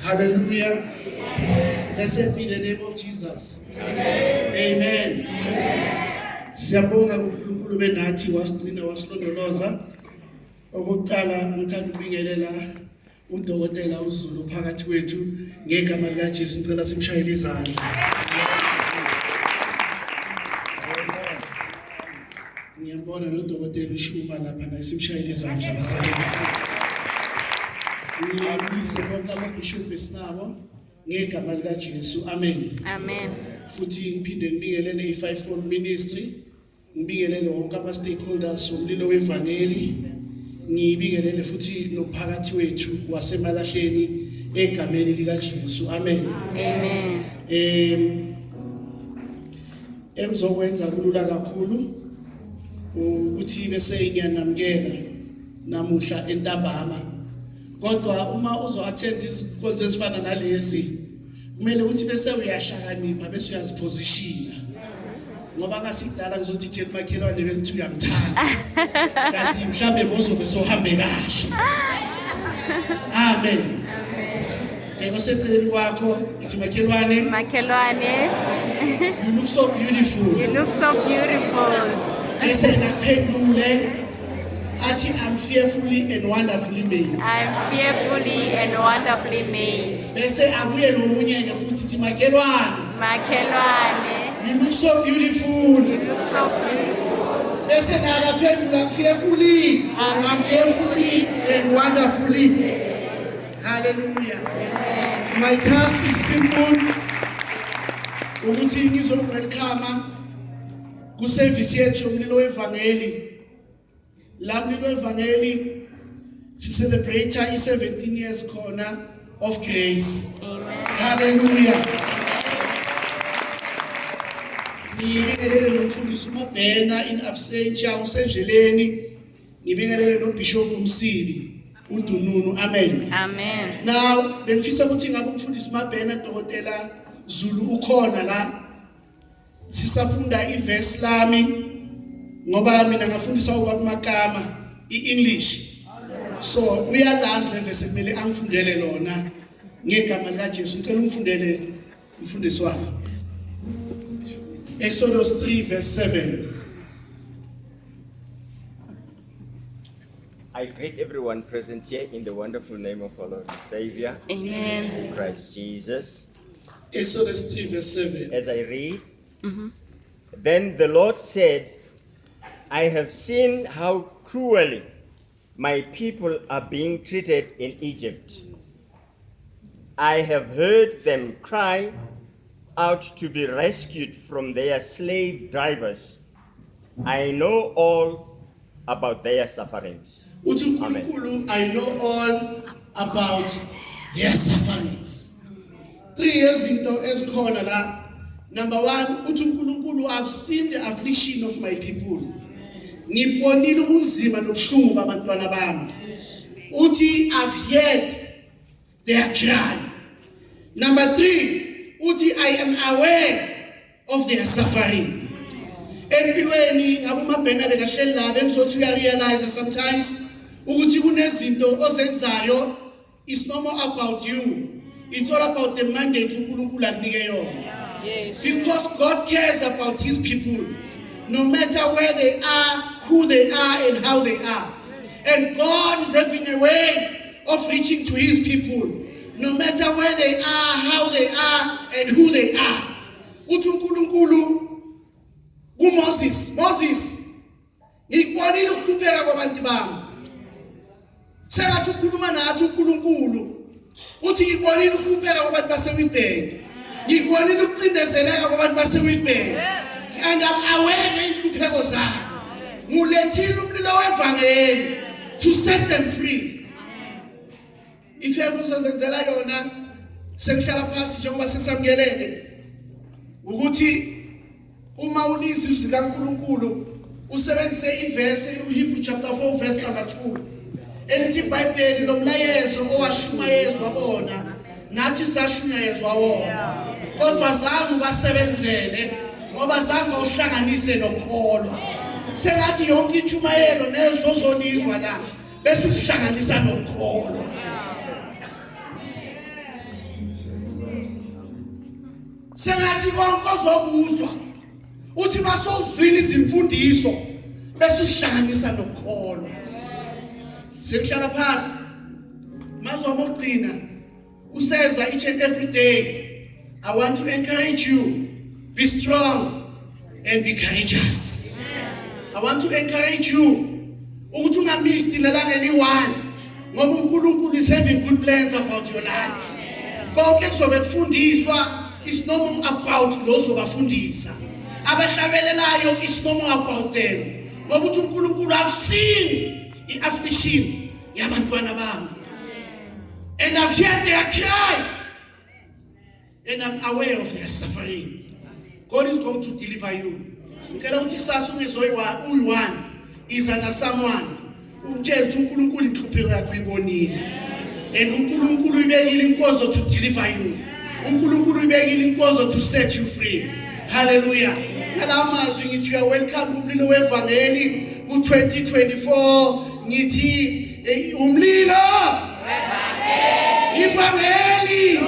Hallelujah. Blessed be the name of Jesus. Amen. Siyabonga uNkulunkulu benathi wasigcina wasilondoloza. Okokuqala ngithanda ukubingelela uDokotela uZulu phakathi kwethu ngegama lika Jesu ngicela simshayele izandla. Ngiyabona noDokotela uShuma lapha naye simshayele izandla basebenzi. Ngiyabulisa bonke ababishop esinabo ngegama lika Jesu. Amen. Amen. Futhi ngiphinde ngibingelele i5-fold ministry, ngibingelele wonke ama stakeholders womlilo wevangeli, ngibingelele futhi nomphakathi wethu wasemalahleni egameni lika Jesu. Amen. Amen. Engizokwenza kulula kakhulu ukuthi bese ngiyanamukela namuhla entambama. Kodwa uma uzo attend izinkonzo ezifana nalezi kumele ukuthi bese uyahlakanipha bese uyazipositiona. Ngoba ngasidala ngizothi tshela makhelwane bethi uyamthanda. Kanti mhlambe bozobe sohambe kahle. Amen. Beko seceleni kwakho ithi makhelwane. Makhelwane. You look so beautiful. You look so beautiful. Bese nakuphendule athi I'm fearfully and wonderfully made. I'm fearfully and wonderfully made. Bese abuye nomunye ke futhi ithi makhelwane. Makhelwane. You look so beautiful. You look so beautiful. Bese nakaphendula I'm fearfully and wonderfully. Hallelujah. Amen. My task is simple. Ukuthi ngizowelcome ku service yethu yomlilo wevangeli. La mlilo wevangeli si celebrate i17 years corner of grace. Amen. Hallelujah. Ngibingelele nomfundisi uMabhena in absentia usendleleni. Ngibingelele noBishop uMsibi uDununu. Amen. Amen. Now bengifisa ukuthi ngabe umfundisi uMabhena Dokotela Zulu ukhona la. Sisafunda iverse lami ngoba mina ngafundisa ubaba Makama iEnglish. So uyalazi le verse kumele angifundele lona ngegama lika Jesu. Ngicela ungifundele umfundisi wami. Exodus 3 verse 7. I greet everyone present here in the wonderful name of our Lord and Savior, Amen. Christ Jesus. Exodus 3 verse 7. As I read, Then the Lord said, I have seen how cruelly my people are being treated in Egypt. I have heard them cry out to be rescued from their slave drivers. I know all about their sufferings. Uthi uNkulunkulu, I know all about their sufferings. 3 izinto ezikhona la. Number 1, uthi uNkulunkulu, I've seen the affliction of my people. Ngibonile ubunzima nobuhlungu babantwana bami. Uthi I've heard their cry. Number 3, uthi I am aware of their suffering. Empilweni ngabe uMabhena bekahleli la bengizothi uyarealize sometimes ukuthi kunezinto ozenzayo is no more about you. It's all about the mandate uNkulunkulu akunike yona. Yes. Because God cares about his people, no matter where they are, who they are, and how they are. And God is having a way of reaching to his people, no matter where they are, how they are, and who they are. Uthi uNkulunkulu Moses, ngikubonile ukuhlupheka kwabantu bami. Sengathi ukhuluma nathi uNkulunkulu. Uthi ngikubonile ukuhlupheka kwabantu baseWitbank. Ngikubonile ukucindezeleka kwabantu baseWitbank. And I'm aware ngeenhlupheko zabo. Ngulethile umlilo wevangeli to set them free. If you uzozenzela yona sengihlala phansi njengoba sesamkelene ukuthi uma ulizwi likaNkulunkulu usebenzise iverse uHebrew chapter 4 verse number 2 elithi iBhayibheli lomlayezo owashumayezwa bona nathi sashunyayezwa wona kodwa zangu basebenzele ngoba zangu uhlanganise nokholwa sengathi yonke intshumayelo nezozonizwa la bese ukuhlanganisa nokukholwa. Sengathi konke ozokuzwa uthi basozwile izimfundiso bese usihlanganisa nokukholwa. Sekuhlala phansi mazwa ukugcina useza each and every day. I want to encourage you, be strong and be courageous. I want to encourage you ukuthi ungamisti nelanga eli-1 ngoba uNkulunkulu is having good plans about your life. Konke kuzobe kufundiswa is no more about lo zobafundisa. Abahlabelelayo is no more about them. Ngoba uthi uNkulunkulu have seen i-affliction yabantwana bami. And I've heard their cry. And I'm aware of their suffering. God is going to deliver you. Ngicela ukuthi sasa uyi-1 iza na someone umtshela ukuthi uNkulunkulu inhlupheko yakho uyibonile. And uNkulunkulu uyibekile inkonzo to deliver you. uNkulunkulu uyibekile inkonzo to set you free. Hallelujah. Ngalawo mazwi ngithi you are welcome kumlilo wevangeli ku-2024 ngithi umlilo ivangeli.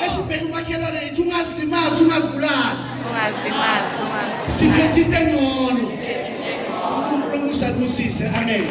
Esibheka umakhelwane ethi ungazilimazi ungazibulali. Siphethe into engcono. uNkulunkulu umusa nibusise. Amen.